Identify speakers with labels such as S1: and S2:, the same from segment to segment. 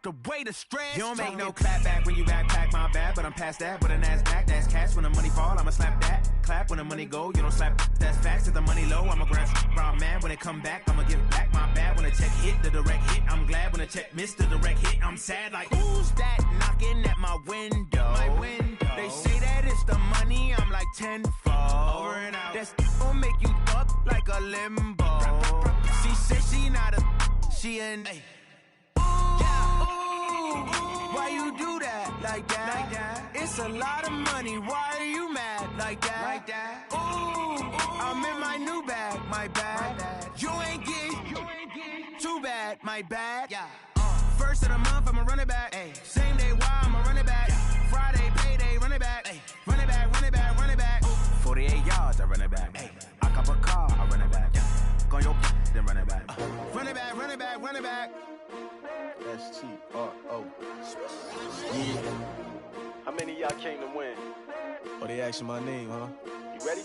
S1: the way to stress.
S2: You don't make no clap back when you backpack, my bad, but I'm past that. But a NASDAQ, that's cash. When the money fall, I'ma slap that. Clap when the money go, you don't slap. That's facts. If the money low, I'ma grab brown man. When it come back, I'ma give back my bad. When the check hit, the direct hit, I'm glad. When the check missed the direct hit, I'm sad. Like, who's that knocking at my window? They say that it's the money, I'm like tenfold. Over and out. That's gon' make you up like a limbo. She said she not a, she an. Why you do that like that? It's a lot of money. Why are you mad like that? Ooh, I'm in my new bag, my bad. You ain't get too bad, my bad. First of the month, I'ma run it back. Same day, why I'ma run it back. Friday, payday, run it back. Run it back, run it back, run it back. 48 yards, I run it back. I cop a car, I run it back. Go your then run it back. Run it back, run it back, run it back.
S3: S-T-R-O. Yeah. How many of y'all came to win? Oh, they asking my name, huh? You ready?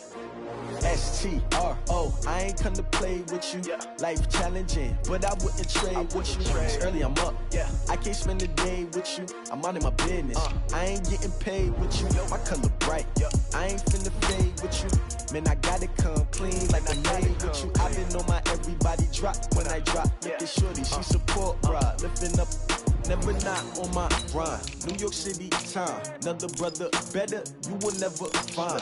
S3: S-T-R-O. I ain't come to play with you. Life challenging, but I wouldn't trade with you. Early I'm up. I can't spend the day with you. I'm out in my business. I ain't getting paid with you. My color bright. I ain't finna fade with you. Man, I gotta come clean like I made with you. I've been on my everybody drop when I drop. Look at shorty, she support, bruh. Lifting up. Never not on my grind. New York City time. Another brother better, you will never find.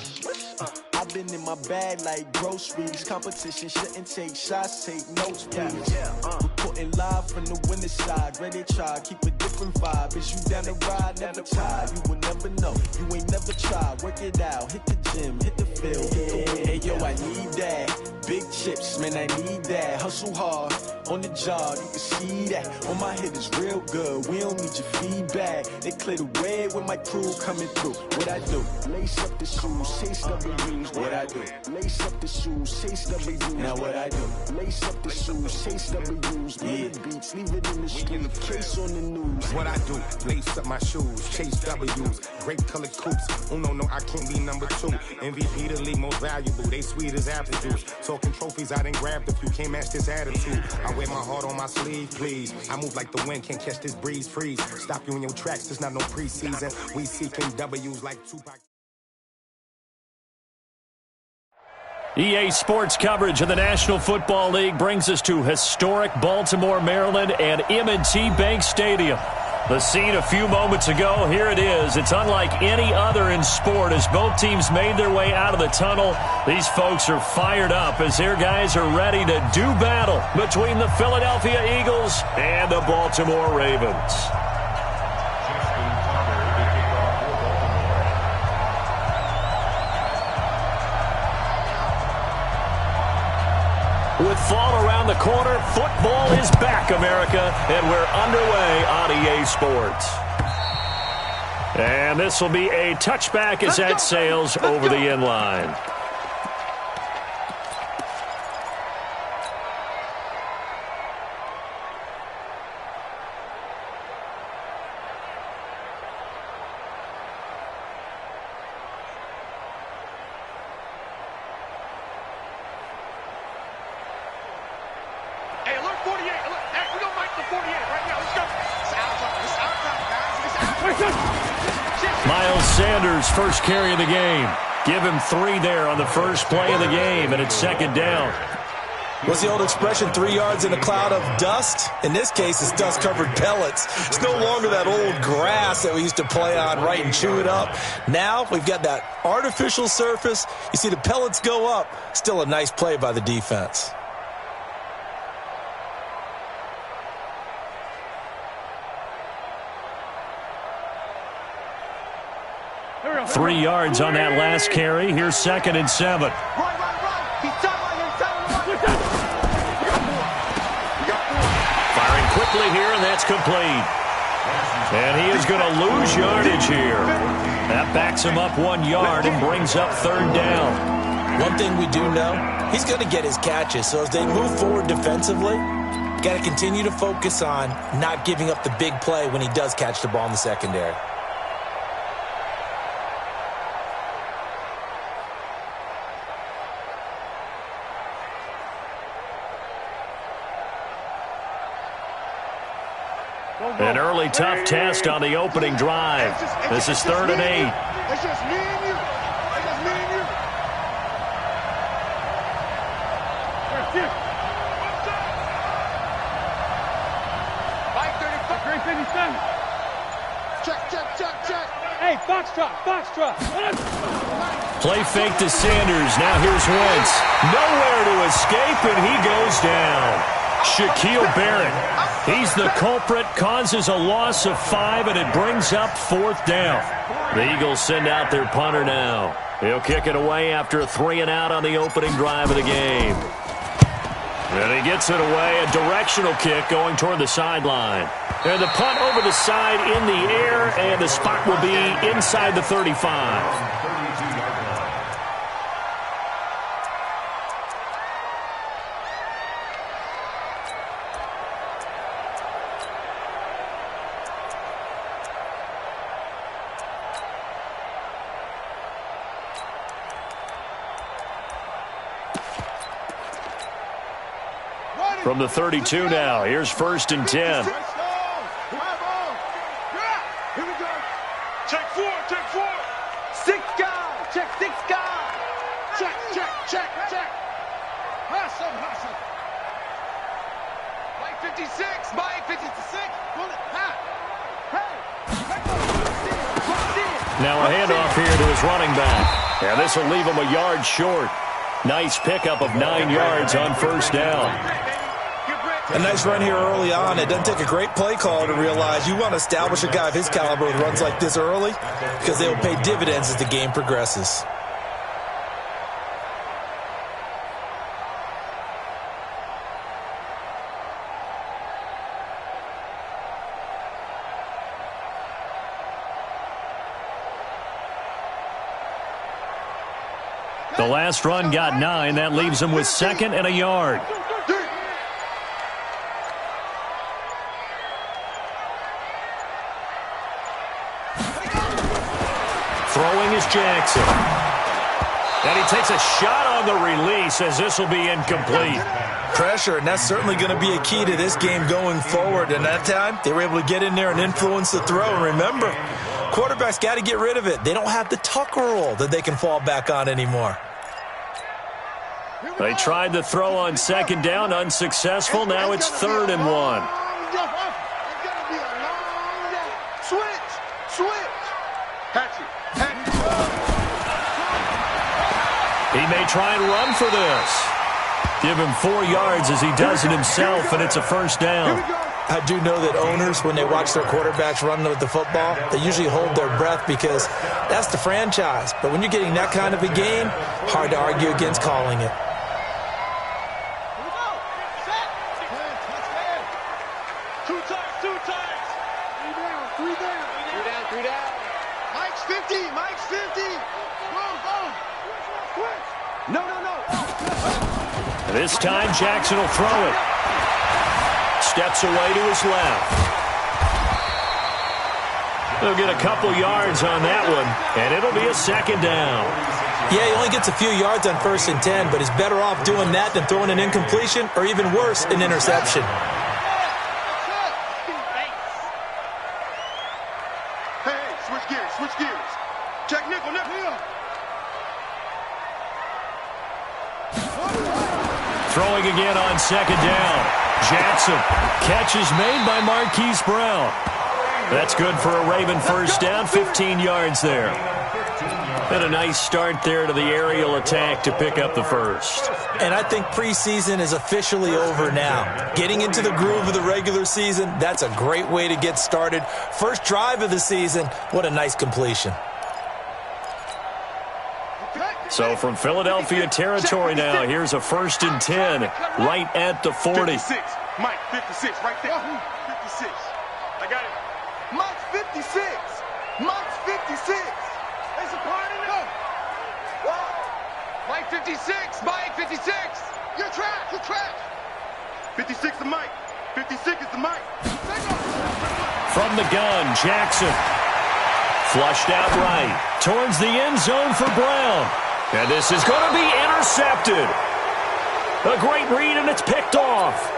S3: I've been in my bag like groceries. Competition shouldn't take shots, take notes, please. Reporting live from the winning side. Ready to try, keep a different vibe. Is you down the ride, never tired. You will never know, you ain't never tried. Work it out, hit the gym, hit the field, hit the wheel. Hey yo, I need that. Big chips, man, I need that. Hustle hard, on the job, you can see that. On my head is real good, we don't need your feedback. They clear the way when my crew coming through. What I do? Lace up the shoes, chase W's. What I do? Lace up the shoes, chase W's. Now what I do? Lace up the shoes, chase W's. Big beats, leave it in the street, case on the news.
S4: What I do? Lace up my shoes, chase W's. Great colored coops. Oh no, I can't be number 2. MVP the league most valuable. They sweet as apple juice. Talking trophies, I done grabbed a few. Can't match this attitude. I wear my heart on my sleeve, please. I move like the wind, can't catch this breeze. Freeze. Stop you in your tracks. There's not no preseason. We seeking W's like Tupac.
S5: EA Sports coverage of the National Football League brings us to historic Baltimore, Maryland, and M&T Bank Stadium. The scene a few moments ago, here it is. It's unlike any other in sport as both teams made their way out of the tunnel. These folks are fired up as their guys are ready to do battle between the Philadelphia Eagles and the Baltimore Ravens. With fall around the corner, football is back, America, and we're underway on EA Sports. And this will be a touchback as that sails over the end line. First carry of the game. Give him 3 there on the first play of the game, and it's second down.
S6: What's the old expression, 3 yards in a cloud of dust? In this case, it's dust-covered pellets. It's no longer that old grass that we used to play on, right, and chew it up. Now we've got that artificial surface. You see the pellets go up. Still a nice play by the defense.
S5: 3 yards on that last carry. Here's 2nd and 7. Firing quickly here, and that's complete. And he is going to lose yardage here. That backs him up 1 yard and brings up 3rd down.
S6: One thing we do know, he's going to get his catches. So as they move forward defensively, got to continue to focus on not giving up the big play when he does catch the ball in the secondary.
S5: An early tough test on the opening drive. This is 3rd and 8.
S1: It's just me and you. It's just me and you. Mike 35. 357. Check. Hey, Foxtrot.
S5: Play fake to Sanders. Now here's Wentz. Nowhere to escape, and he goes down. Shaquille Barrett. He's the culprit, causes a loss of 5, and it brings up 4th down. The Eagles send out their punter now. He'll kick it away after a 3-and-out on the opening drive of the game. And he gets it away, a directional kick going toward the sideline. And the punt over the side in the air, and the spot will be inside the 35. From the 32 now, here's 1st and 10.
S1: Here we go. Check 4. 6 guys. Check 6 guys. Check. Hustle. Mike 56. Pull it. Hey.
S5: Now a handoff here to his running back. And this will leave him a yard short. Nice pickup of 9 yards on 1st down.
S6: A nice run here early on. It doesn't take a great play caller to realize you want to establish a guy of his caliber with runs like this early because they will pay dividends as the game progresses.
S5: The last run got 9. That leaves him with 2nd and a yard. Throwing is Jackson. And he takes a shot on the release as this will be incomplete.
S6: Pressure, and that's certainly going to be a key to this game going forward. And that time, they were able to get in there and influence the throw. And remember, quarterbacks got to get rid of it. They don't have the tuck roll that they can fall back on anymore.
S5: They tried the throw on 2nd down, unsuccessful. Now it's 3rd and 1.
S1: Switch. Hatchet.
S5: He may try and run for this. Give him 4 yards as he does it himself, and it's a 1st down.
S6: I do know that owners, when they watch their quarterbacks run with the football, they usually hold their breath because that's the franchise. But when you're getting that kind of a game, hard to argue against calling it.
S1: Two times. 3 down. Mike's 50. Go. No.
S5: This time, Jackson will throw it. Steps away to his left. They'll get a couple yards on that one, and it'll be a 2nd down.
S6: Yeah, he only gets a few yards on 1st and 10, but he's better off doing that than throwing an incompletion or even worse, an interception.
S1: Hey, switch gears. Check nickel.
S5: Throwing again on 2nd down. Jackson. Catch is made by Marquise Brown. That's good for a Raven 1st down, 15 yards there. And a nice start there to the aerial attack to pick up the 1st.
S6: And I think preseason is officially over now. Getting into the groove of the regular season, that's a great way to get started. First drive of the season, what a nice completion.
S5: So from Philadelphia territory now, here's a 1st and 10 right at the 40.
S1: 56. Mike, 56, right there. 56. I got it. Mike's 56. There's a party now. Mike 56. Mike 56. You're trash. 56 to Mike. 56 is the Mike.
S5: From the gun, Jackson. Flushed out right. Towards the end zone for Brown. And this is going to be intercepted. A great read, and it's picked off.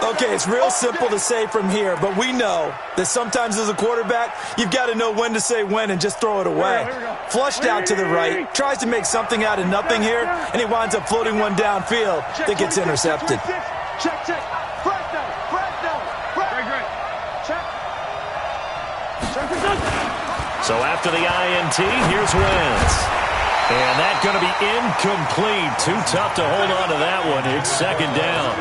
S6: Okay, it's real simple to say from here, but we know that sometimes as a quarterback, you've got to know when to say when and just throw it away. Flushed out to the right, tries to make something out of nothing here, and he winds up floating one downfield that gets intercepted.
S1: Check. Fred down. Great. Check.
S5: So after the INT, here's Wentz. And that's going to be incomplete. Too tough to hold on to that one. It's second down.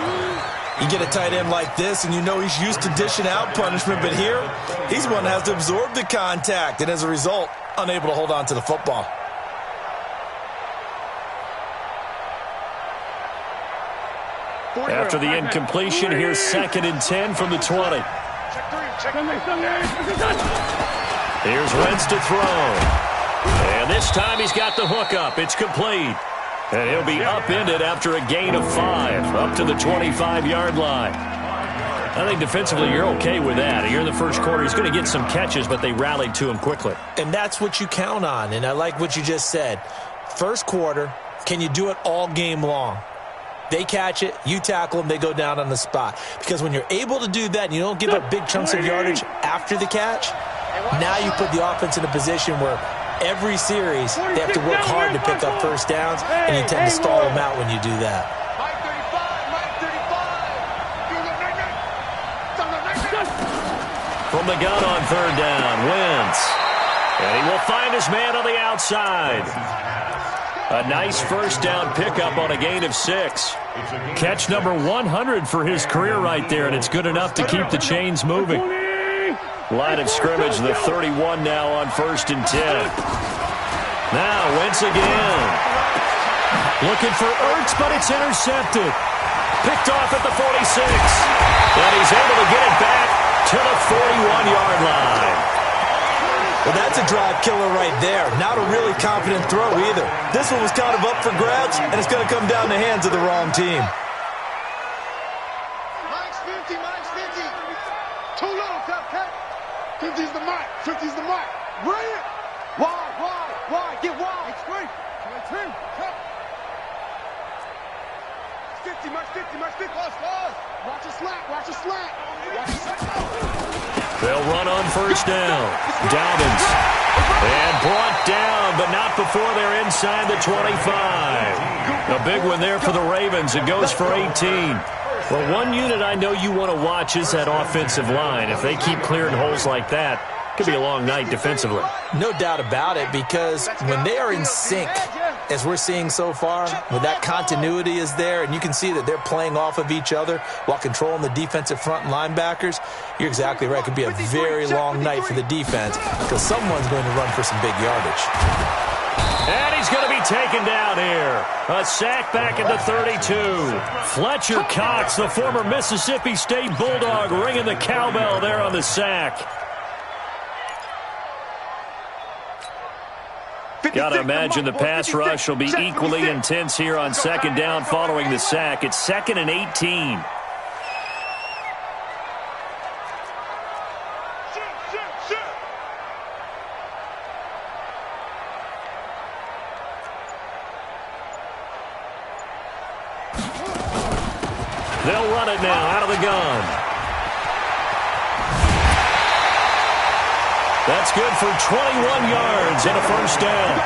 S6: You get a tight end like this, and you know he's used to dishing out punishment, but here, he's one that has to absorb the contact, and as a result, unable to hold on to the football.
S5: After the incompletion, here's 2nd and 10 from the 20. Here's Wentz to throw. And this time he's got the hook up. It's complete. And he'll be upended after a gain of 5, up to the 25-yard line. I think defensively you're okay with that. Here in the first quarter, he's going to get some catches, but they rallied to him quickly.
S6: And that's what you count on, and I like what you just said. First quarter, can you do it all game long? They catch it, you tackle them, they go down on the spot. Because when you're able to do that and you don't give up big chunks of yardage after the catch, now you put the offense in a position where every series they have to work hard to pick up first downs, and you tend to stall them out when you do that.
S5: From the gun on 3rd down, Wentz. And he will find his man on the outside. A nice first down pickup on a gain of 6. Catch number 100 for his career right there, and it's good enough to keep the chains moving. Line of scrimmage, the 31 now on 1st and 10. Now Wentz again. Looking for Ertz, but it's intercepted. Picked off at the 46. And he's able to get it back to the 41-yard line.
S6: Well, that's a drive killer right there. Not a really confident throw either. This one was kind of up for grabs, and it's going to come down the hands of the wrong team.
S1: Mike's 50. Too low, cut. 50's the mark. 50's the mark. Bring it. Wide. Get wide. It's free. 10. Cut. 50, Mike 50. Pause. Watch a slant.
S5: They'll run on 1st down. Dobbins. And brought down, but not before they're inside the 25. A big one there for the Ravens. It goes for 18. Well, one unit I know you want to watch is that offensive line. If they keep clearing holes like that, it could be a long night defensively.
S6: No doubt about it, because when they are in sync, as we're seeing so far, when that continuity is there, and you can see that they're playing off of each other while controlling the defensive front and linebackers, you're exactly right. It could be a very long night for the defense because someone's going to run for some big yardage.
S5: And he's going to be taken down here. A sack back at the 32. Fletcher Cox, the former Mississippi State Bulldog, ringing the cowbell there on the sack. Got to imagine the pass rush will be equally intense here on 2nd down following the sack. It's 2nd and 18. They'll run it now out of the gun. That's good for 21 yards and a first down.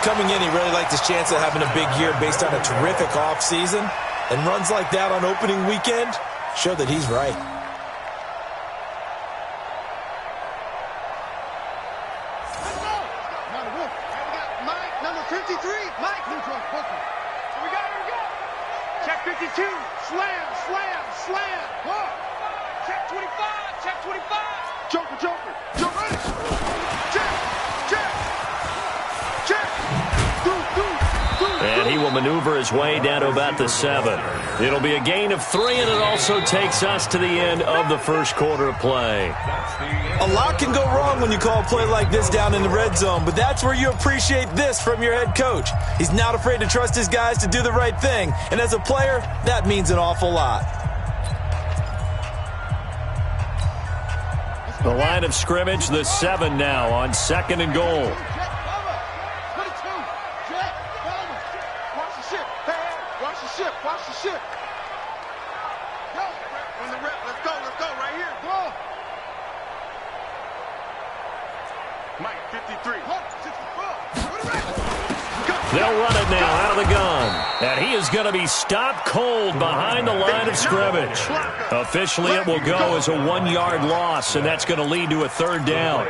S6: Coming in, he really liked his chance of having a big year based on a terrific offseason. And runs like that on opening weekend show that he's right.
S1: Mike, number 53. Mike. Here we go. Check 52. Slam. Check 25. Joker.
S5: And he will maneuver his way down to about the 7. It'll be a gain of 3, and it also takes us to the end of the first quarter of play.
S6: A lot can go wrong when you call a play like this down in the red zone, but that's where you appreciate this from your head coach. He's not afraid to trust his guys to do the right thing, and as a player, that means an awful lot.
S5: The line of scrimmage, the 7 now on 2nd and goal.
S1: Watch the ship. Go. When the Mike, 53.
S5: They'll run it now out of the gun. And he is going to be stopped cold behind the line of scrimmage. Officially, it will go as a 1-yard loss, and that's going to lead to a 3rd down.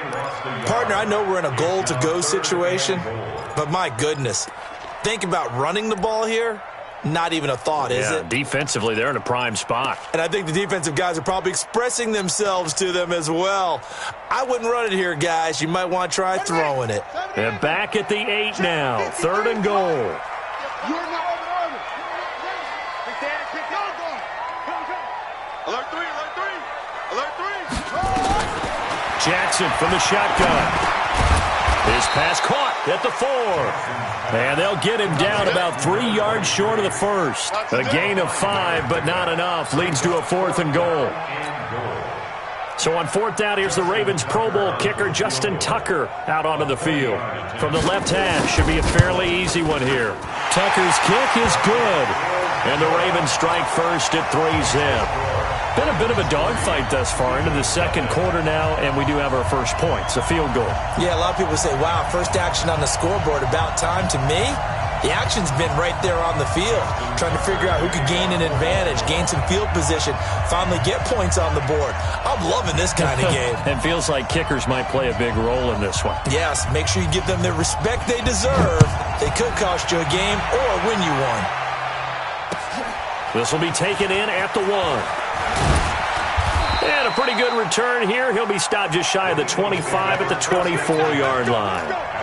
S6: Partner, I know we're in a goal-to-go situation, but my goodness, think about running the ball here. Not even a thought, is it?
S5: Defensively, they're in a prime spot.
S6: And I think the defensive guys are probably expressing themselves to them as well. I wouldn't run it here, guys. You might want to try throwing it.
S5: And back at the 8 now. 3rd and goal.
S1: Alert 3, alert 3. Alert 3.
S5: Jackson from the shotgun. His pass caught at the 4. And they'll get him down about 3 yards short of the first. A gain of 5, but not enough. Leads to a 4th and goal. So on 4th down, here's the Ravens Pro Bowl kicker, Justin Tucker, out onto the field. From the left hash, should be a fairly easy one here. Tucker's kick is good. And the Ravens strike first at 3-zip. Been a bit of a dogfight thus far into the 2nd quarter now, and we do have our first points, a field goal.
S6: Yeah, a lot of people say, wow, first action on the scoreboard, about time. To me, the action's been right there on the field, trying to figure out who could gain an advantage, gain some field position, finally get points on the board. I'm loving this kind of game.
S5: It feels like kickers might play a big role in this one.
S6: Yes, make sure you give them the respect they deserve. They could cost you a game or win you one.
S5: This will be taken in at the 1. And a pretty good return here. He'll be stopped just shy of the 25 at the 24-yard line.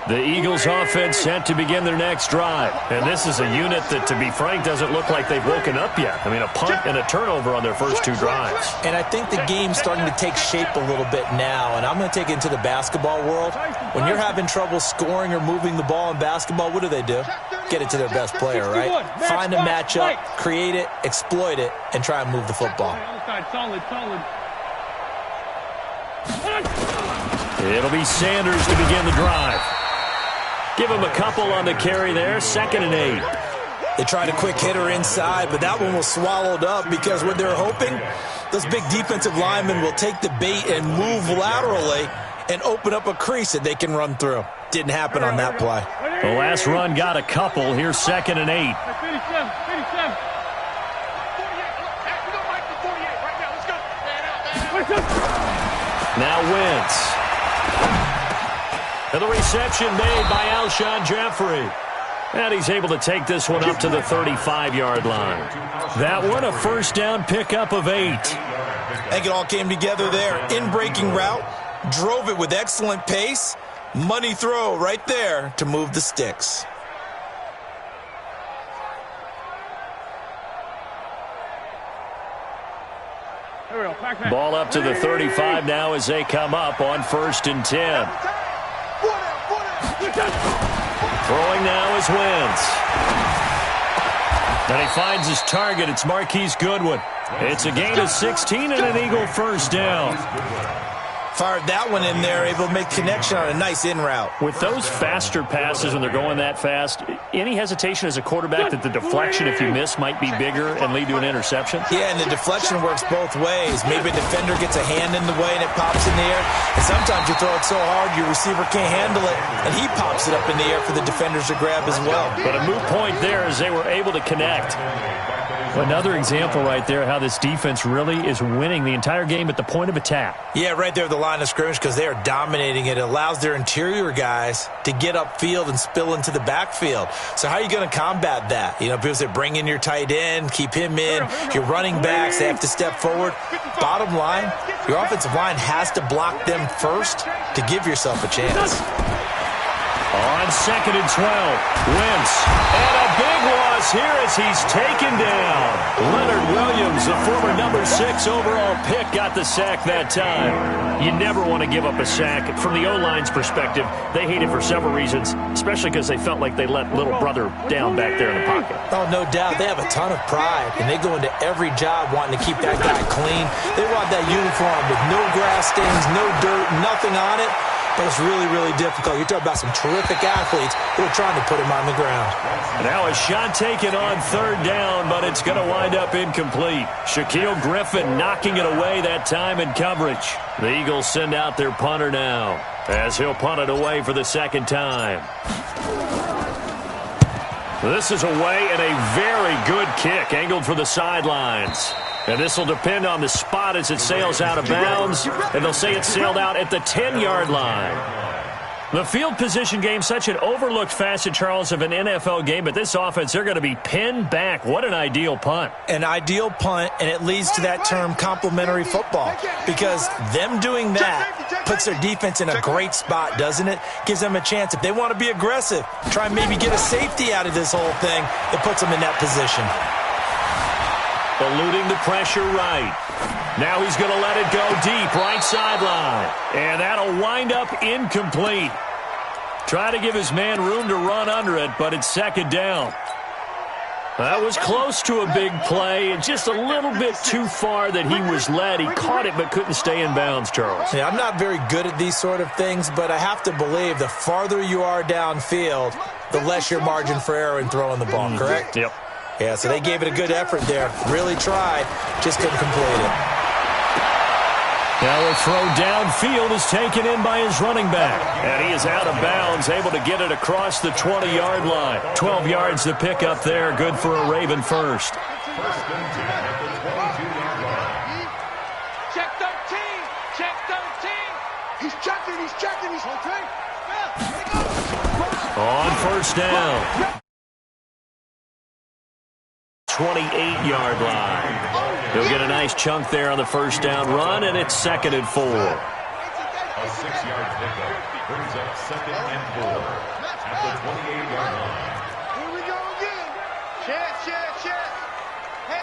S5: The Eagles offense set to begin their next drive. And this is a unit that, to be frank, doesn't look like they've woken up yet. I mean, a punt and a turnover on their first 2 drives.
S6: And I think the game's starting to take shape a little bit now. And I'm going to take it into the basketball world. When you're having trouble scoring or moving the ball in basketball, what do? Get it to their best player, right? Find a matchup, create it, exploit it, and try and move the football.
S1: Solid.
S5: It'll be Sanders to begin the drive. Give him a couple on the carry there. 2nd and 8.
S6: They tried a quick hitter inside, but that one was swallowed up because what they're hoping, those big defensive linemen will take the bait and move laterally and open up a crease that they can run through. Didn't happen on that play.
S5: The last run got a couple. Here's 2nd and 8. Now Wentz. And the reception made by Alshon Jeffrey. And he's able to take this one up to the 35-yard line. That one a first down pickup of 8.
S6: I think it all came together there. In-breaking route, drove it with excellent pace. Money throw right there to move the sticks.
S5: Ball up to the 35 now as they come up on 1st and 10. Throwing now is Wentz. And he finds his target. It's Marquise Goodwin. It's a gain of 16 and an Eagle first down.
S6: Fired that one in there, able to make connection on a nice in route.
S5: With those faster passes when they're going that fast, any hesitation as a quarterback that the deflection, if you miss, might be bigger and lead to an interception?
S6: Yeah, and the deflection works both ways. Maybe a defender gets a hand in the way and it pops in the air. And sometimes you throw it so hard your receiver can't handle it, and he pops it up in the air for the defenders to grab as well.
S5: But a moot point there as they were able to connect. Another example right there how this defense really is winning the entire game at the point of attack.
S6: Yeah, right there at the line of scrimmage because they are dominating it. It allows their interior guys to get upfield and spill into the backfield. So how are you going to combat that? You know, people say bring in your tight end, keep him in. Your running backs, they have to step forward. Bottom line, your offensive line has to block them first to give yourself a chance.
S5: On 2nd and 12, Wentz, and a big loss here as he's taken down. Leonard Williams, the former number 6 overall pick, got the sack that time. You never want to give up a sack. From the O-line's perspective, they hate it for several reasons, especially because they felt like they let little brother down back there in the pocket.
S6: Oh, no doubt. They have a ton of pride, and they go into every job wanting to keep that guy clean. They want that uniform with no grass stains, no dirt, nothing on it. but it's really, really difficult. You're talking about some terrific athletes who are trying to put him on the ground.
S5: Now a shot taken on third down, but it's going to wind up incomplete. Shaquille Griffin knocking it away that time in coverage. The Eagles send out their punter now, as he'll punt it away for the second time. This is away and a very good kick, angled for the sidelines. And this will depend on the spot as it sails out of bounds, and they'll say it sailed out at the 10-yard line. The field position game, such an overlooked facet, Charles, of an NFL game, but this offense, they're going to be pinned back. What an ideal punt.
S6: An ideal punt, and it leads to that term complementary football, because them doing that puts their defense in a great spot, doesn't it? Gives them a chance. If they want to be aggressive, try and maybe get a safety out of this whole thing, it puts them in that position.
S5: Eluding the pressure right. Now he's going to let it go deep, right sideline. And that'll wind up incomplete. Try to give his man room to run under it, but it's second down. That was close to a big play, just a little bit too far that he was led. He caught it but couldn't stay in bounds, Charles.
S6: Yeah, I'm not very good at these sort of things, but I have to believe the farther you are downfield, the less your margin for error in throwing the ball, correct?
S5: Yep.
S6: Yeah, so they gave it a good effort there. Really tried, just couldn't complete it.
S5: Now a throw downfield is taken in by his running back. And he is out of bounds, able to get it across the 20-yard line. 12 yards to pick up there, good for a Raven first.
S1: Check 13. Check 13. He's checking. He's okay.
S5: On first down. 28-yard line. He'll get a nice chunk there on the first down run, and it's 2nd and 4.
S7: A 6-yard pickup brings up 2nd and 4 at the 28-yard line.
S1: Here we go again. Check. Hey,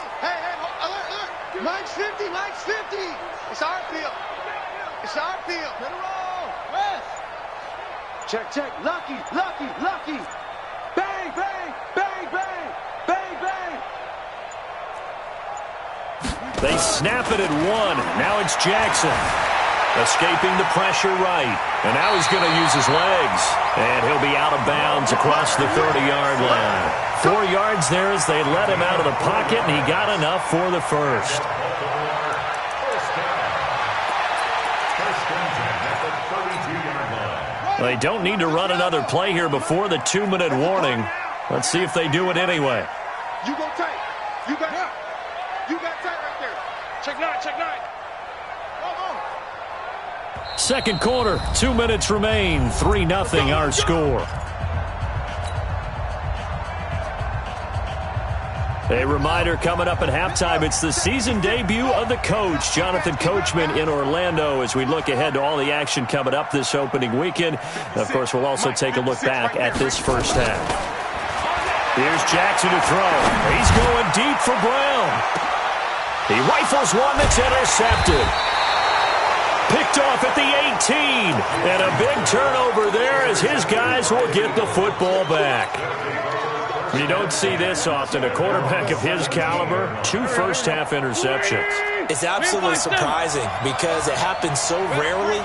S1: alert. Mike's 50. It's our field. Hit a roll. West. Check. Lucky. Bang.
S5: They snap it at 1. Now it's Jackson. Escaping the pressure right. And now he's going to use his legs. And he'll be out of bounds across the 30-yard line. 4 yards there as they let him out of the pocket, and he got enough for the first. They don't need to run another play here before the 2-minute warning. Let's see if they do it anyway.
S1: You go tight. You got tight right there. Check 9. Go.
S5: Second quarter, 2 minutes remain. 3-0 our score. A reminder coming up at halftime, it's the season debut of the coach, Jonathan Coachman, in Orlando, as we look ahead to all the action coming up this opening weekend. Of course, we'll also take a look back at this first half. Here's Jackson to throw. He's going deep for Brown. He rifles one that's intercepted. Picked off at the 18. And a big turnover there as his guys will get the football back. You don't see this often. A quarterback of his caliber, 2 first-half interceptions.
S6: It's absolutely surprising because it happens so rarely.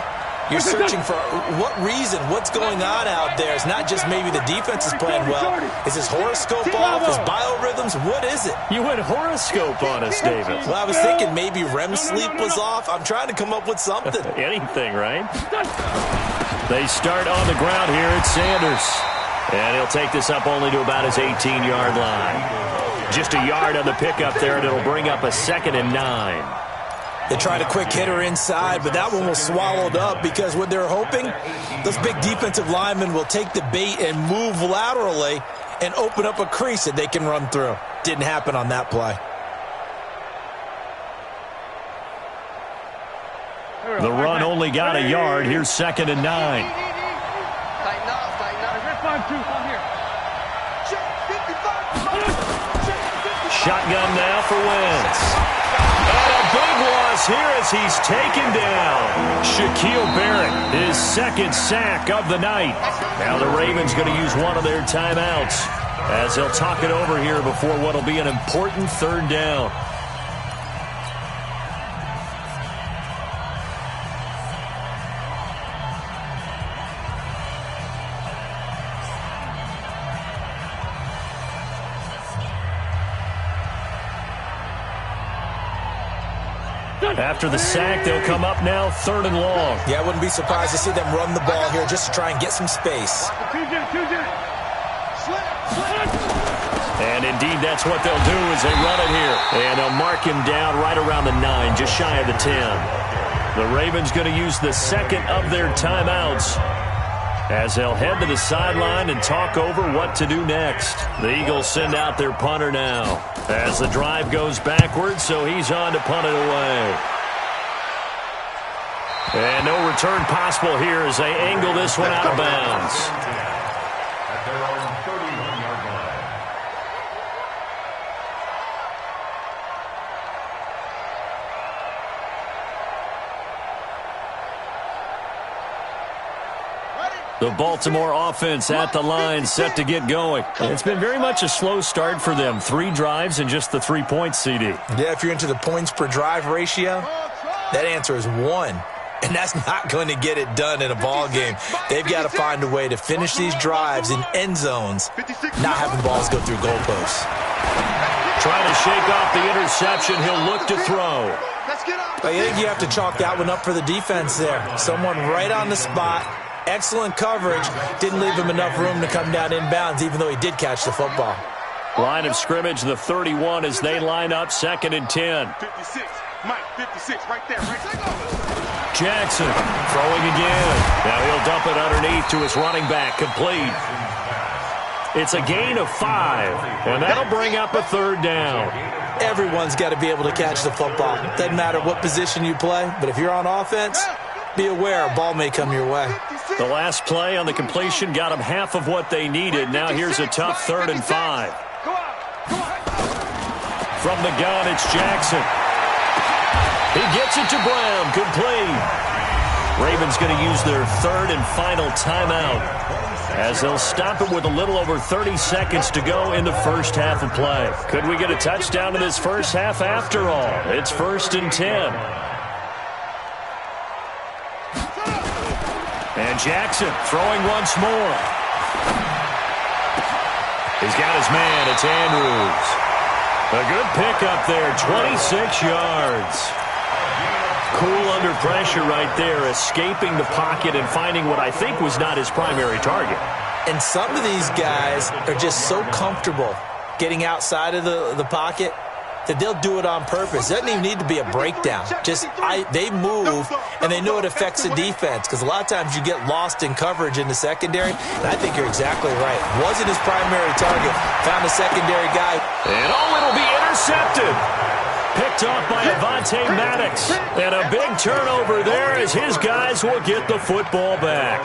S6: You're searching for what reason, what's going on out there. It's not just maybe the defense is playing well. Is his horoscope off? His biorhythms? What is it?
S5: You went horoscope on us, David.
S6: Well, I was thinking maybe REM sleep was off. I'm trying to come up with something.
S5: Anything, right? They start on the ground here at Sanders. And he'll take this up only to about his 18-yard line. Just a yard on the pickup there, and it'll bring up a 2nd and 9.
S6: They tried a quick hitter inside, but that one was swallowed up because what they're hoping, those big defensive linemen will take the bait and move laterally and open up a crease that they can run through. Didn't happen on that play.
S5: The run only got a yard. Here's 2nd and 9. Shotgun now for Wentz. And a big loss here as he's taken down. Shaquille Barrett, his 2nd sack of the night. Now the Ravens going to use one of their timeouts as they'll talk it over here before what will be an important 3rd down. After the sack, they'll come up now 3rd and long.
S6: Yeah, I wouldn't be surprised to see them run the ball here just to try and get some space.
S5: And indeed, that's what they'll do as they run it here. And they'll mark him down right around the 9, just shy of the 10. The Ravens going to use the second of their timeouts as they'll head to the sideline and talk over what to do next. The Eagles send out their punter now as the drive goes backwards, so he's on to punt it away. And no return possible here as they angle this one out of bounds.
S7: At their own 31-yard line.
S5: The Baltimore offense at the line, set to get going. It's been very much a slow start for them. 3 drives and just the 3 points, CD.
S6: Yeah, if you're into the points per drive ratio, that answer is 1. And that's not going to get it done in a ball game. They've got to find a way to finish these drives in end zones, not having balls go through goalposts.
S5: Trying to shake off the interception. He'll look to throw.
S6: I think you have to chalk that one up for the defense there. Someone right on the spot. Excellent coverage. Didn't leave him enough room to come down inbounds, even though he did catch the football.
S5: Line of scrimmage, the 31 as they line up 2nd and 10.
S1: 56. Mike, 56, right there.
S5: Jackson throwing again. Now he'll dump it underneath to his running back. Complete. It's a gain of 5, and that'll bring up a 3rd down.
S6: Everyone's got to be able to catch the football. Doesn't matter what position you play, but if you're on offense, be aware a ball may come your way.
S5: The last play on the completion got them half of what they needed. Now here's a tough 3rd and 5. From the gun, it's Jackson. He gets it to Brown. Complete. Ravens going to use their 3rd and final timeout as they'll stop it with a little over 30 seconds to go in the first half of play. Could we get a touchdown in this first half after all? It's 1st and 10. And Jackson throwing once more. He's got his man. It's Andrews. A good pickup there, 26 yards. Cool under pressure right there, escaping the pocket and finding what I think was not his primary target.
S6: And some of these guys are just so comfortable getting outside of the pocket that they'll do it on purpose. It doesn't even need to be a breakdown. They move, and they know it affects the defense, because a lot of times you get lost in coverage in the secondary, and I think you're exactly right. Wasn't his primary target. Found a secondary guy.
S5: And it'll be intercepted. Picked off by Avonte Maddox. And a big turnover there as his guys will get the football back.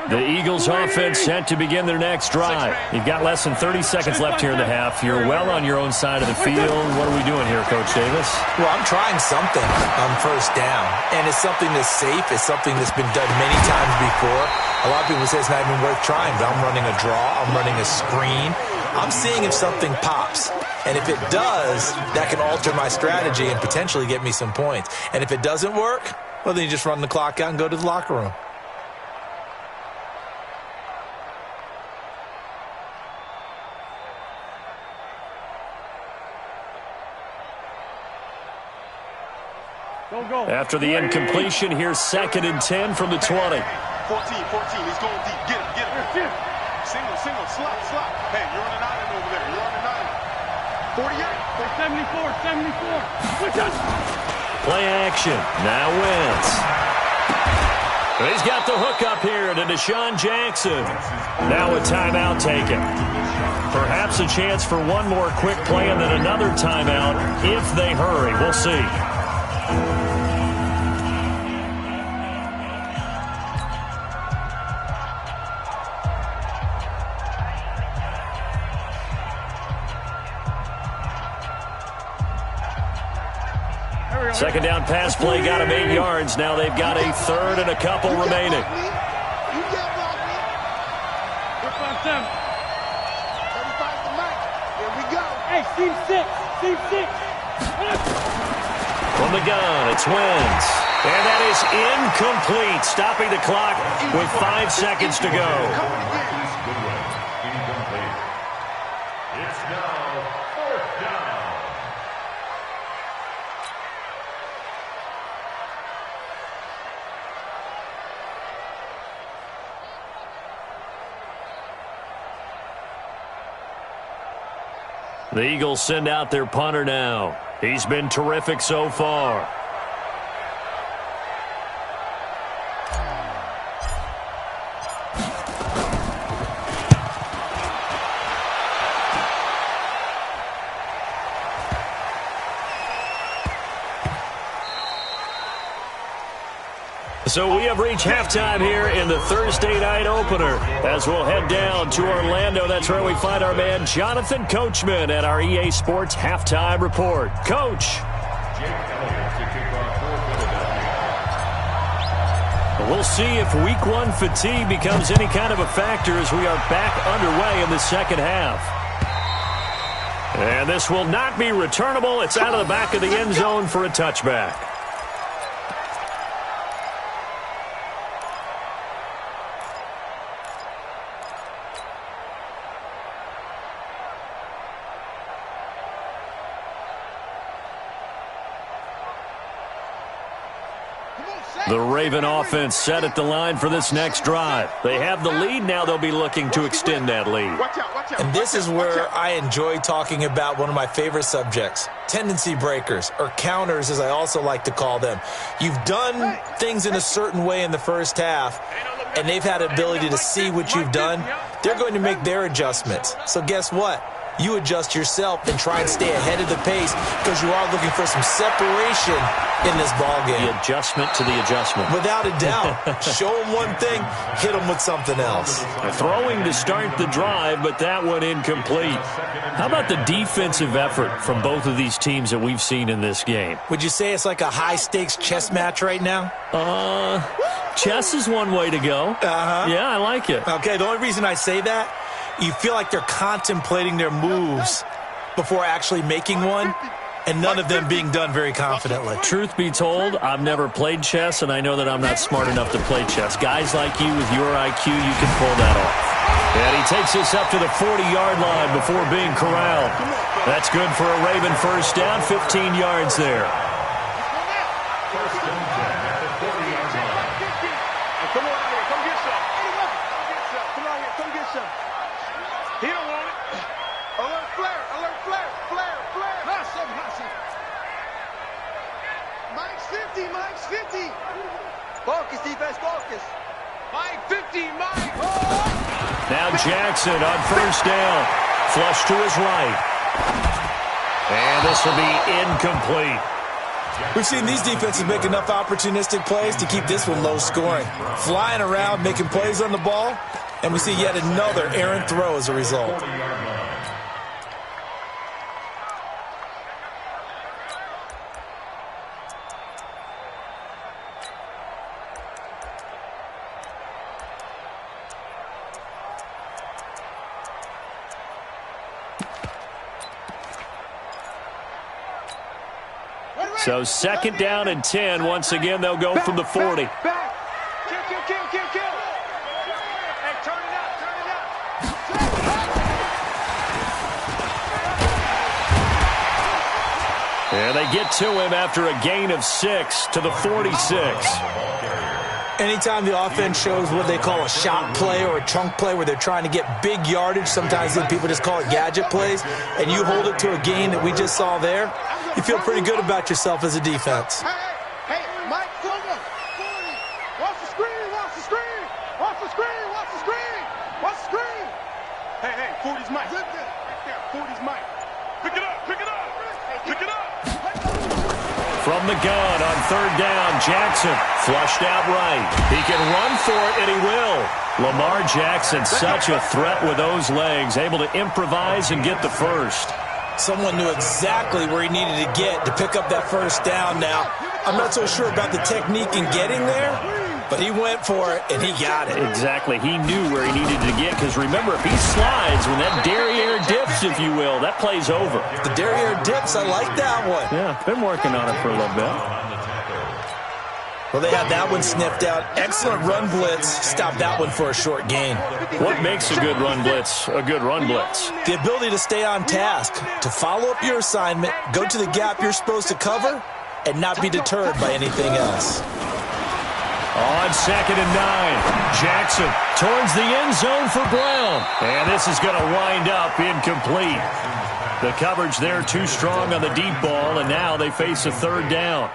S5: The Eagles offense set to begin their next drive. You've got less than 30 seconds left here in the half. You're well on your own side of the field. What are we doing here, Coach Davis?
S6: Well, I'm trying something on 1st down, and it's something that's safe. It's something that's been done many times before. A lot of people say it's not even worth trying, but I'm running a draw. I'm running a screen. I'm seeing if something pops. And if it does, that can alter my strategy and potentially get me some points. And if it doesn't work, well, then you just run the clock out and go to the locker room.
S5: After the incompletion, here's 2nd and 10 from the 20.
S1: 14, he's going deep. Get him. Single, slot. Hey, you're on an island over there. You're on an island. 48. 74.
S5: Play action. Now Wentz. He's got the hook up here to Deshaun Jackson. Now a timeout taken. Perhaps a chance for one more quick play and then another timeout if they hurry. We'll see. Second down pass play got him 8 yards. Now they've got a 3rd and a couple remaining. From the gun, it's Wentz. And that is incomplete, stopping the clock with 5 seconds to go.
S7: It's now 4th down.
S5: The Eagles send out their punter now. He's been terrific so far. So we have reached halftime here in the Thursday night opener. As we'll head down to Orlando, that's where we find our man Jonathan Coachman at our EA Sports Halftime Report. Coach. We'll see if Week 1 fatigue becomes any kind of a factor as we are back underway in the second half. And this will not be returnable. It's out of the back of the end zone for a touchback. The Raven offense set at the line for this next drive. They have the lead. Now they'll be looking to extend that lead.
S6: And this is where I enjoy talking about one of my favorite subjects, tendency breakers, or counters as I also like to call them. You've done things in a certain way in the first half, and they've had the ability to see what you've done. They're going to make their adjustments. So guess what? You adjust yourself and try and stay ahead of the pace because you are looking for some separation in this ballgame.
S5: The adjustment to the adjustment.
S6: Without a doubt. Show them one thing, hit them with something else.
S5: Throwing to start the drive, but that one incomplete. How about the defensive effort from both of these teams that we've seen in this game?
S6: Would you say it's like a high-stakes chess match right now?
S5: Chess is one way to go. Yeah, I like it.
S6: Okay, the only reason I say that, you feel like they're contemplating their moves before actually making one, and none of them being done very confidently.
S5: Truth be told, I've never played chess, and I know that I'm not smart enough to play chess. Guys like you with your IQ, you can pull that off. And he takes us up to the 40-yard line before being corralled. That's good for a Raven first down, 15 yards there.
S1: Focus, defense, focus. Mike, 50, Mike. Oh!
S5: Now Jackson on first down. Flush to his right. And this will be incomplete.
S6: We've seen these defenses make enough opportunistic plays to keep this one low scoring. Flying around, making plays on the ball, and we see yet another errant throw as a result.
S5: So second down and 10. Once again, they'll go from the 40.
S1: Back. Kill. Hey, turn it up.
S5: And they get to him after a gain of 6 to the 46.
S6: Anytime the offense shows what they call a shot play or a chunk play where they're trying to get big yardage, sometimes people just call it gadget plays, and you hold it to a gain that we just saw there, you feel pretty good about yourself as a defense.
S1: Hey, Mike, watch the screen. Hey, 40's Mike. Right there, 40's Mike. Pick it up.
S5: From the gun on third down, Jackson flushed out right. He can run for it, and he will. Lamar Jackson, such a threat with those legs, able to improvise and get the first.
S6: Someone knew exactly where he needed to get to pick up that first down. Now, I'm not so sure about the technique in getting there, But he went for it, and he got it.
S5: Exactly. He knew where he needed to get, because remember, if he slides, when that derriere dips, if you will, that play's over.
S6: The derriere dips, I like that one.
S5: Yeah, been working on it for a little bit.
S6: Well, they had that one sniffed out. Excellent run blitz. Stopped that one for a short gain.
S5: What makes a good run blitz a good run blitz?
S6: The ability to stay on task, to follow up your assignment, go to the gap you're supposed to cover, and not be deterred by anything else.
S5: On 2nd and 9, Jackson towards the end zone for Brown. And this is going to wind up incomplete. The coverage there too strong on the deep ball, and now they face a 3rd down.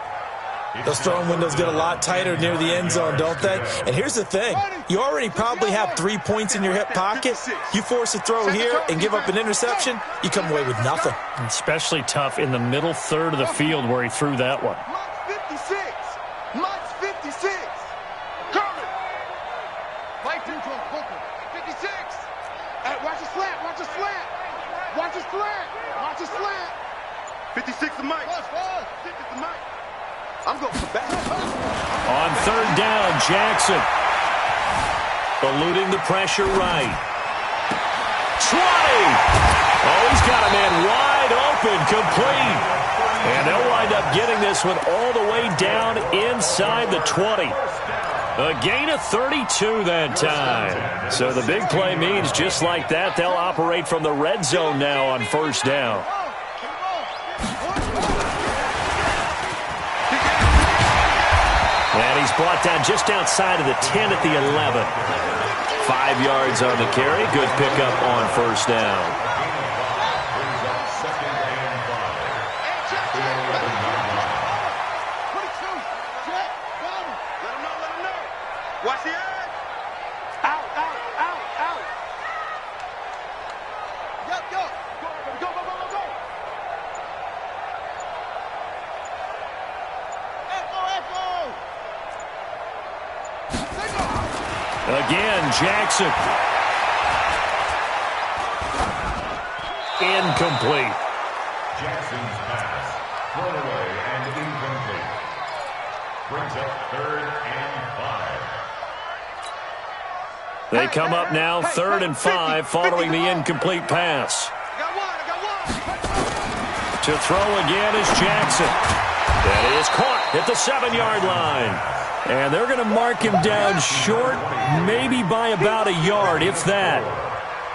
S6: Those throwing windows get a lot tighter near the end zone, don't they? And here's the thing. You already probably have 3 points in your hip pocket. You force a throw here and give up an interception, you come away with nothing.
S5: Especially tough in the middle third of the field where he threw that one.
S1: Mike 56. Mike 56. Coming. Mike 56. Hey, watch the slant. Watch the slant. Watch the slant. Watch the slant. 56 to Mike. 50 to Mike. I'm going back.
S5: On 3rd down, Jackson. Eluding the pressure right. 20. Oh, he's got a man wide open, complete. And they'll wind up getting this one all the way down inside the 20. A gain of 32 that time. So the big play means just like that, they'll operate from the red zone now on 1st down. And he's brought down just outside of the 10 at the 11. 5 yards on the carry. Good pickup on 1st down.
S1: Watch the edge. Out, out, out, out. Go, go. Go, go, go, go, go.
S5: Again, Jackson. Incomplete.
S7: Jackson's pass. Thrown away and incomplete. Brings up 3rd and 5.
S5: They come up now 3rd and 5 following the incomplete pass.
S1: I got one.
S5: To throw again is Jackson. That is caught at the 7-yard line. And they're going to mark him down short, maybe by about a yard, if that.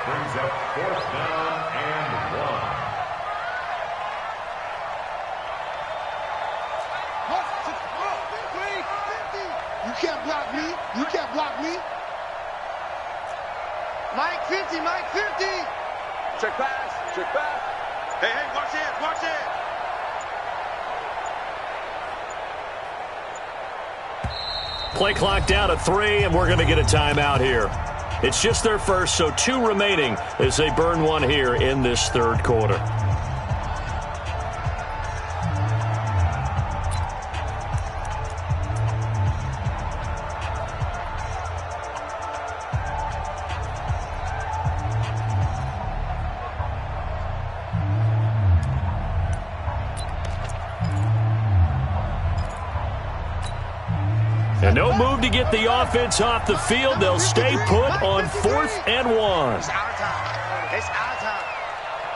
S7: Brings up 4th down and
S1: 1. You can't block me. You can't block me. Mike 50, Mike 50. Trick pass, trick pass. Hey, hey, watch it, watch it.
S5: Play clock down to 3, and we're going to get a timeout here. It's just their first, so 2 remaining as they burn one here in this 3rd quarter. And no move to get the offense off the field. They'll stay put on 4th and 1.
S1: It's our time. It's our time.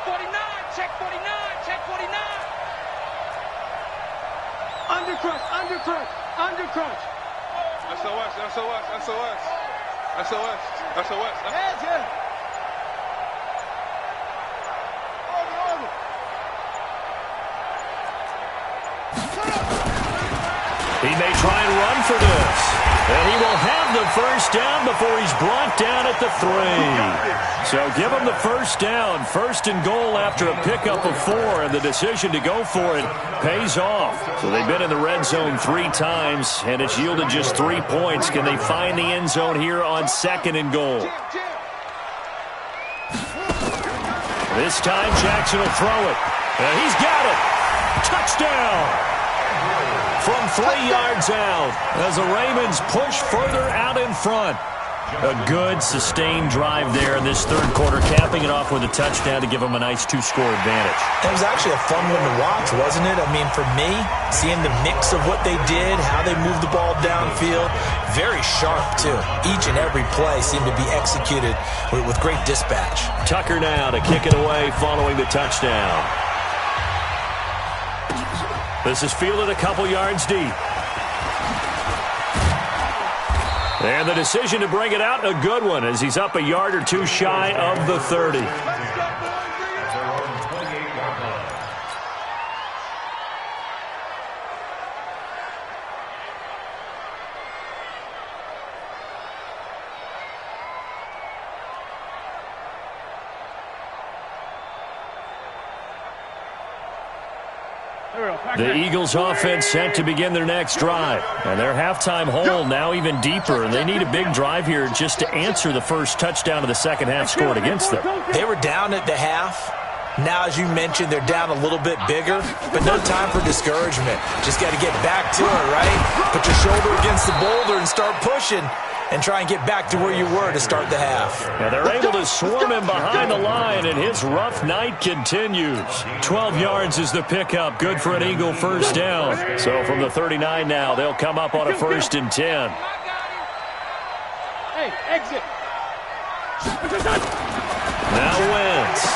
S1: 49, check 49, check 49. Undercrunch, undercrunch, undercrunch. SOS, SOS, SOS. SOS, SOS. Heads, yeah.
S5: He may try and run for this. And he will have the 1st down before he's brought down at the 3. So give him the 1st down. 1st and goal after a pickup of 4. And the decision to go for it pays off. So they've been in the red zone 3 times, and it's yielded just 3 points. Can they find the end zone here on 2nd and goal? This time Jackson will throw it. And he's got it. Touchdown. From 3 yards out as the Ravens push further out in front. A good, sustained drive there in this third quarter, capping it off with a touchdown to give them a nice 2-score advantage.
S6: It was actually a fun one to watch, wasn't it? I mean, for me, seeing the mix of what they did, how they moved the ball downfield, very sharp, too. Each and every play seemed to be executed with great dispatch. Tucker now to kick it away following the touchdown. This is fielded a couple yards deep. And the decision to bring it out, a good one, as he's up a yard or two shy of the 30. The Eagles offense set to begin their next drive. And their halftime hole now even deeper. And they need a big drive here just to answer the first touchdown of the second half scored against them. They were down at the half. Now, as you mentioned, they're down a little bit bigger. But no time for discouragement. Just got to get back to it, right? Put your shoulder against the boulder and start pushing. And try and get back to where you were to start the half. Now they're able to swarm him behind the line, and his rough night continues. 12 yards is the pickup. Good for an Eagle first down. So from the 39 now, they'll come up on a 1st and 10.
S1: Hey, exit.
S5: Now Wentz.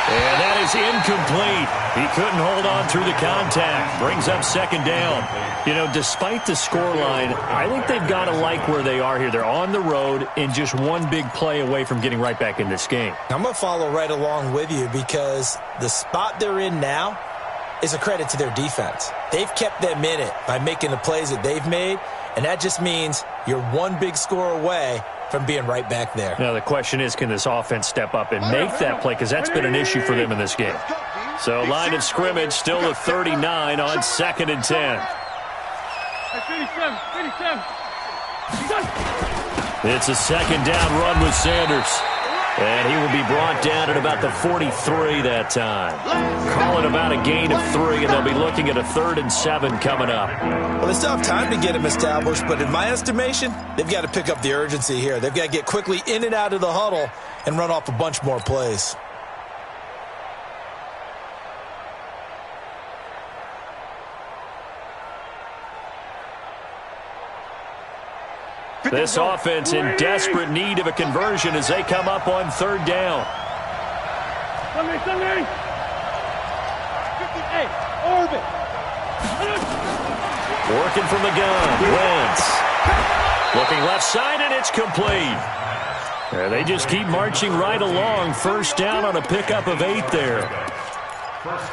S5: And that is incomplete. He couldn't hold on through the contact. Brings up second down. You know, despite the scoreline, I think they've got to like where they are here. They're on the road and just one big play away from getting right back in this game.
S6: I'm going to follow right along with you because the spot they're in now is a credit to their defense. They've kept them in it by making the plays that they've made, and that just means you're one big score away from being right back there.
S5: Now the question is, can this offense step up and make that play? Because that's been an issue for them in this game. So line of scrimmage still at 39 on 2nd and 10. It's a second down run with Sanders. And he will be brought down at about the 43 that time. Calling about a gain of 3, and they'll be looking at a 3rd and 7 coming up.
S6: Well, they still have time to get him established, but in my estimation, they've got to pick up the urgency here. They've got to get quickly in and out of the huddle and run off a bunch more plays.
S5: This offense in desperate need of a conversion as they come up on 3rd down. Working from the gun, Wentz. Looking left side, and it's complete. They just keep marching right along. First down on a pickup of 8 there.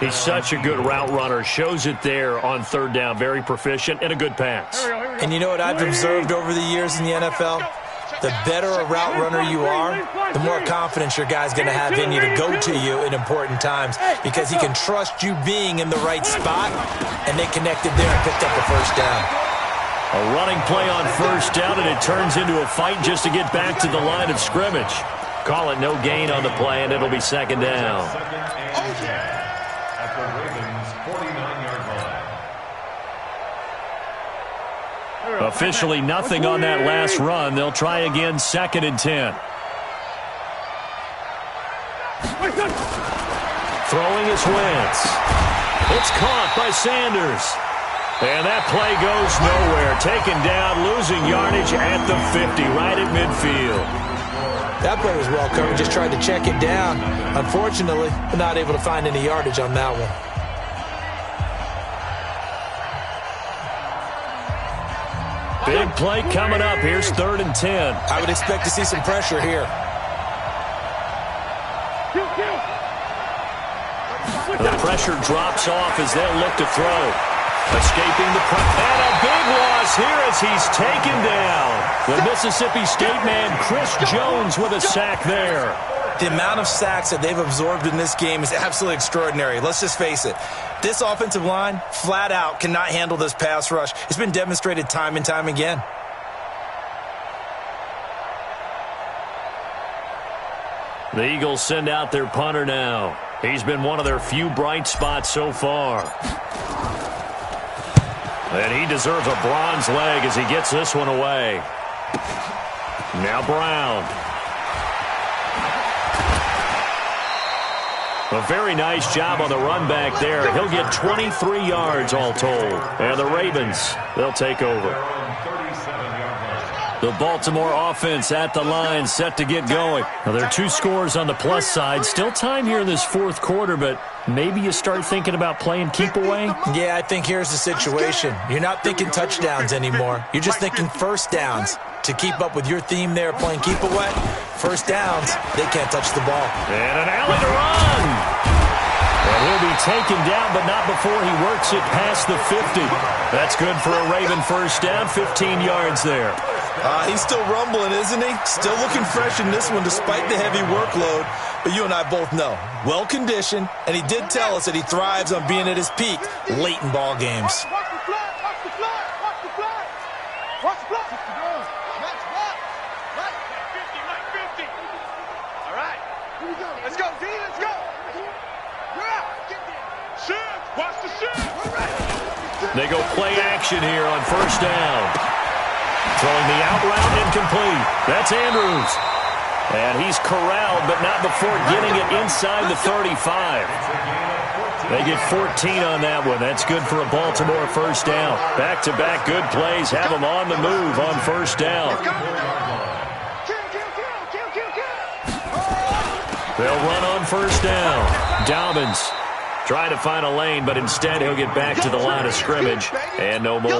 S5: He's such a good route runner. Shows it there on 3rd down. Very proficient and a good pass.
S6: And you know what I've observed over the years in the NFL? The better a route runner you are, the more confidence your guy's going to have in you to go to you in important times because he can trust you being in the right spot, and they connected there and picked up the first down.
S5: A running play on 1st down, and it turns into a fight just to get back to the line of scrimmage. Call it no gain on the play, and it'll be 2nd down.
S7: At the Ravens' 49-yard line.
S5: Officially nothing on that last run. They'll try again, 2nd and 10. Throwing is Wentz. It's caught by Sanders. And that play goes nowhere. Taken down, losing yardage at the 50, right at midfield.
S6: That play was well covered. Just tried to check it down. Unfortunately, we're not able to find any yardage on that one.
S5: Big play coming up. Here's 3rd and 10.
S6: I would expect to see some pressure here.
S5: The pressure drops off as they'll look to throw. Escaping the pressure. And a big loss here as he's taken down. The Mississippi State man, Chris Jones, with a sack there.
S6: The amount of sacks that they've absorbed in this game is absolutely extraordinary. Let's just face it. This offensive line, flat out, cannot handle this pass rush. It's been demonstrated time and time again.
S5: The Eagles send out their punter now. He's been one of their few bright spots so far. And he deserves a bronze leg as he gets this one away. Now Brown. A very nice job on the run back there. He'll get 23 yards all told. And the Ravens, they'll take over. The Baltimore offense at the line, set to get going. Now, there are 2 scores on the plus side. Still time here in this fourth quarter, but maybe you start thinking about playing keep away?
S6: Yeah, I think here's the situation. You're not thinking touchdowns anymore. You're just thinking first downs. To keep up with your theme there, playing keep away, first downs, they can't touch the ball.
S5: And an alley to run. And he'll be taken down, but not before he works it past the 50. That's good for a Raven first down, 15 yards there.
S6: He's still rumbling, isn't he? Still looking fresh in this one despite the heavy workload. But you and I both know, well-conditioned, and he did tell us that he thrives on being at his peak late in ball games.
S5: They go play action here on first down. Throwing the out route incomplete. That's Andrews. And he's corralled, but not before getting it inside the 35. They get 14 on that one. That's good for a Baltimore first down. Back-to-back good plays have them on the move on first down. They'll run on first down. Dobbins trying to find a lane, but instead he'll get back to the line of scrimmage and no more.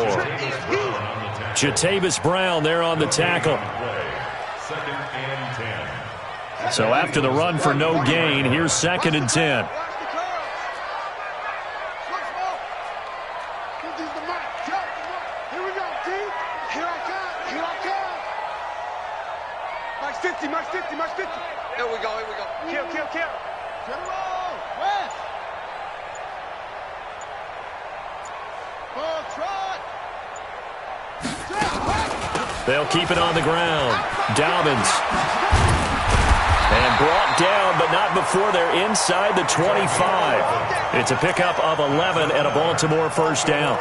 S5: Jatavis Brown there on the tackle. So after the run for no gain, here's 2nd and 10.
S1: Here we go. Kill. West.
S5: They'll keep it on the ground. Dobbins. And brought down, but not before they're inside the 25. It's a pickup of 11 and a Baltimore first down.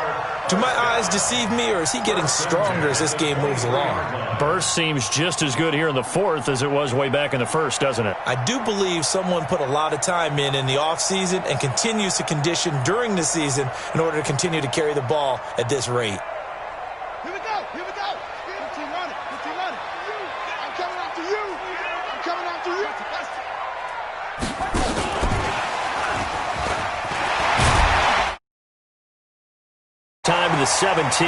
S6: Do my eyes deceive me, or is he getting stronger as this game moves along?
S5: Burst seems just as good here in the fourth as it was way back in the first, doesn't it?
S6: I do believe someone put a lot of time in the offseason and continues to condition during the season in order to continue to carry the ball at this rate.
S1: Here we go. Continue running. I'm coming after you.
S5: Time to the 17.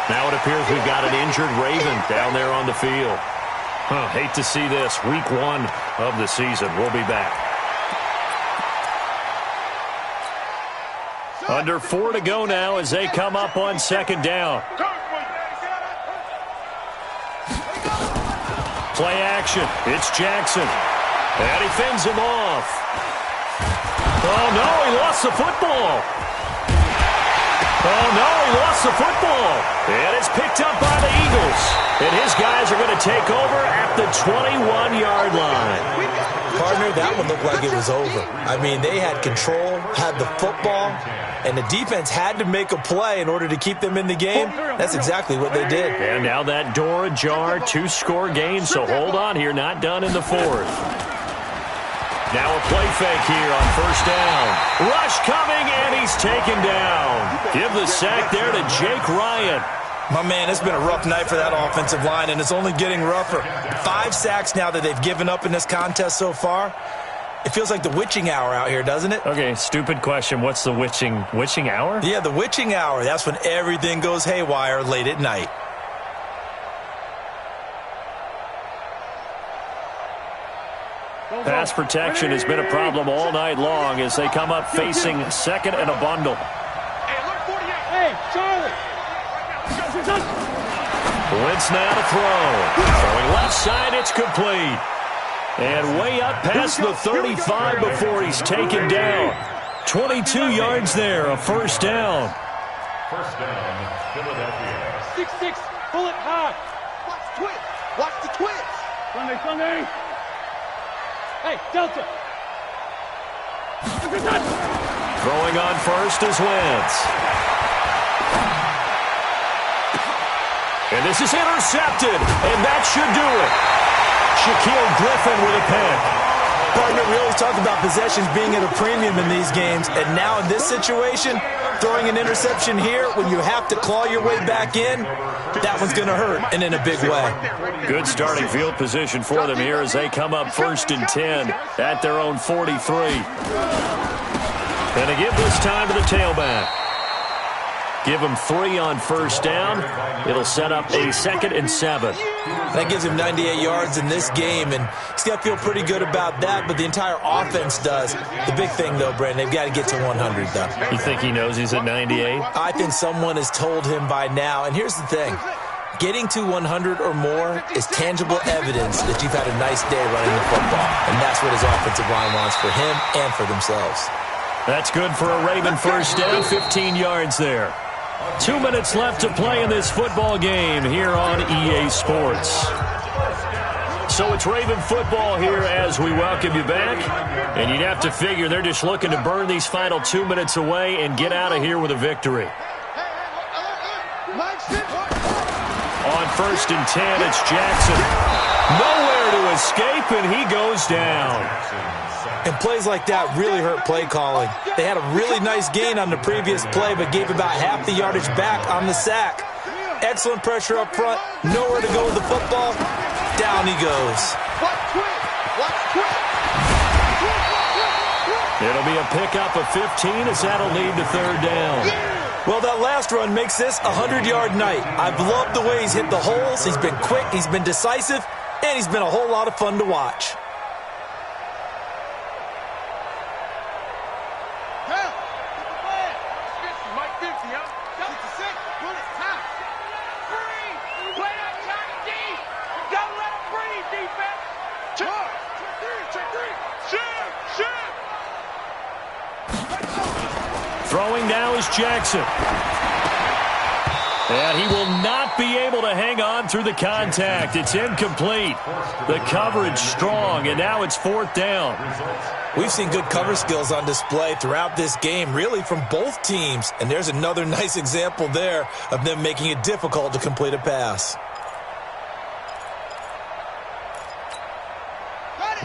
S5: Now it appears we've got an injured Raven down there on the field. Hate to see this. Week 1 of the season. We'll be back. Under 4 to go now as they come up on 2nd down. Play action. It's Jackson. And he fends him off. Oh, no, he lost the football. Oh, no, he lost the football. And it's picked up by the Eagles. And his guys are going to take over at the 21-yard line.
S6: Partner, that one looked like it was over. I mean, they had control, had the football, and the defense had to make a play in order to keep them in the game. That's exactly what they did.
S5: And now that door ajar, 2-score game, so hold on here, not done in the fourth. Now a play fake here on first down. Rush coming, and he's taken down. Give the sack there to Jake Ryan.
S6: My man, it's been a rough night for that offensive line, and it's only getting rougher. 5 sacks now that they've given up in this contest so far. It feels like the witching hour out here, doesn't it?
S5: Okay, stupid question. What's the witching hour?
S6: Yeah, the witching hour. That's when everything goes haywire late at night.
S5: Pass protection has been a problem all night long as they come up facing 2nd and a bundle.
S1: Hey, Charlie.
S5: Wentz now to throw. Throwing left side, it's complete. And way up past the 35 before he's taken down. 22 yards there, a first down.
S7: First down, Philadelphia.
S1: 6-6, pull it hard. Watch the twist. Sunday. Hey, Delta.
S5: Throwing on first is Wentz. And And this is intercepted, and that should do it. Shaquille Griffin with a pick.
S6: Partner, we always talk about possessions being at a premium in these games, and now in this situation, throwing an interception here when you have to claw your way back in, that one's going to hurt, and in a big way.
S5: Good starting field position for them here as they come up 1st and 10 at their own 43. And they give this time to the tailback. Give him 3 on 1st down. It'll set up a 2nd and 7.
S6: That gives him 98 yards in this game, and he's got to feel pretty good about that, but the entire offense does. The big thing, though, Brandon, they've got to get to 100, though.
S5: You think he knows he's at 98?
S6: I think someone has told him by now, and here's the thing. Getting to 100 or more is tangible evidence that you've had a nice day running the football, and that's what his offensive line wants for him and for themselves.
S5: That's good for a Raven 1st down, 15 yards there. 2 minutes left to play in this football game here on EA Sports. So it's Raven football here as we welcome you back. And you'd have to figure they're just looking to burn these final 2 minutes away and get out of here with a victory. On 1st and 10, it's Jackson. Nowhere to escape, and he goes down.
S6: And plays like that really hurt play calling. They had a really nice gain on the previous play, but gave about half the yardage back on the sack. Excellent pressure up front. Nowhere to go with the football. Down he goes.
S5: It'll be a pickup of 15 as that'll lead to 3rd down.
S6: Well, that last run makes this a 100-yard night. I've loved the way he's hit the holes. He's been quick, he's been decisive, and he's been a whole lot of fun to watch.
S5: Throwing now is Jackson. And he will not be able to hang on through the contact. It's incomplete. The coverage strong, and now it's 4th down.
S6: We've seen good cover skills on display throughout this game, really from both teams. And there's another nice example there of them making it difficult to complete a pass.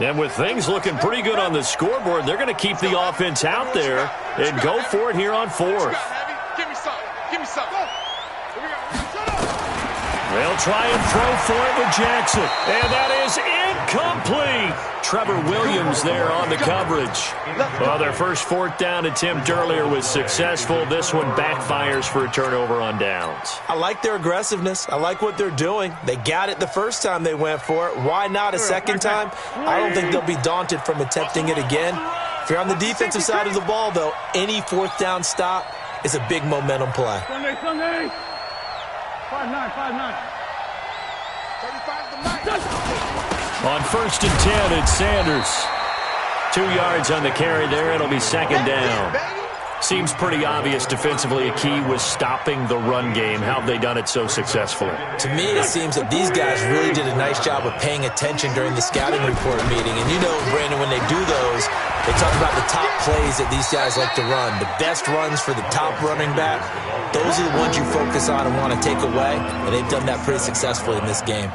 S5: And with things looking pretty good on the scoreboard, they're going to keep the offense out there and go for it here on 4th.
S1: Give me some. Give me some.
S5: They'll try and throw for it with Jackson. And that is incomplete. Trevor Williams there on the coverage. Well, their first 4th down attempt earlier was successful. This one backfires for a turnover on downs.
S6: I like their aggressiveness. I like what they're doing. They got it the first time they went for it. Why not a second time? I don't think they'll be daunted from attempting it again. If you're on the defensive side of the ball, though, any 4th down stop is a big momentum play.
S8: Sunday. 5-9, 5-9.
S5: On 1st and 10, it's Sanders. 2 yards on the carry there. It'll be 2nd down. Seems pretty obvious defensively a key was stopping the run game. How have they done it so successfully?
S6: To me, it seems that these guys really did a nice job of paying attention during the scouting report meeting. And you know, Brandon, when they do those, they talk about the top plays that these guys like to run. The best runs for the top running back, those are the ones you focus on and want to take away. And they've done that pretty successfully in this game.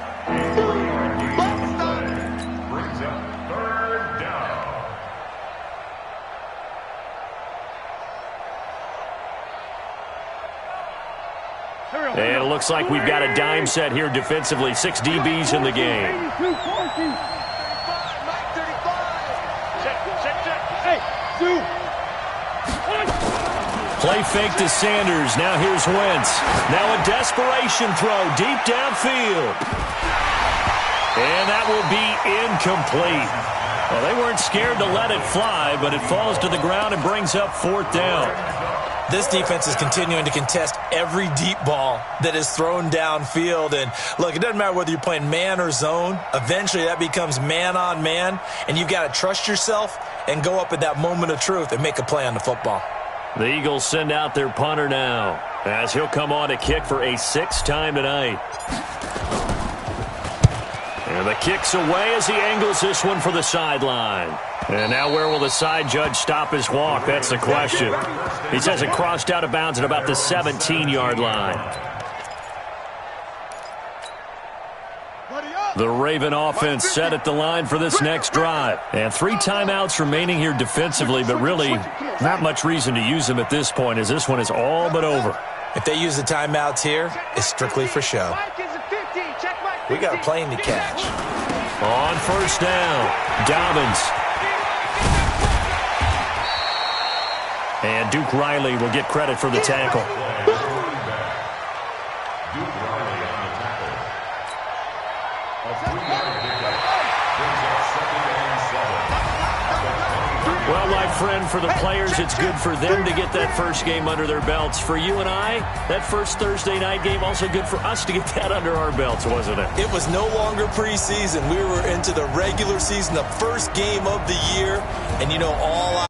S5: And it looks like we've got a dime set here defensively. 6 DBs in the game. Play fake to Sanders. Now here's Wentz. Now a desperation throw deep downfield. And that will be incomplete. Well, they weren't scared to let it fly, but it falls to the ground and brings up 4th down.
S6: This defense is continuing to contest every deep ball that is thrown downfield. And, look, it doesn't matter whether you're playing man or zone. Eventually that becomes man on man, and you've got to trust yourself and go up at that moment of truth and make a play on the football.
S5: The Eagles send out their punter now as he'll come on to kick for a 6th time tonight. And the kick's away as he angles this one for the sideline. And now where will the side judge stop his walk? That's the question. He says it crossed out of bounds at about the 17-yard line. The Raven offense set at the line for this next drive. And 3 timeouts remaining here defensively, but really not much reason to use them at this point as this one is all but over.
S6: If they use the timeouts here, it's strictly for show. We got a plane to catch.
S5: On first down, Dobbins. And Duke Riley will get credit for the tackle.
S7: Duke Riley on the tackle. A 3-yard pickup brings up 2nd and 7.
S5: Well, my friend, for the players, it's good for them to get that first game under their belts. For you and I, that first Thursday night game, also good for us to get that under our belts, wasn't it?
S6: It was no longer preseason. We were into the regular season, the first game of the year. And, you know, all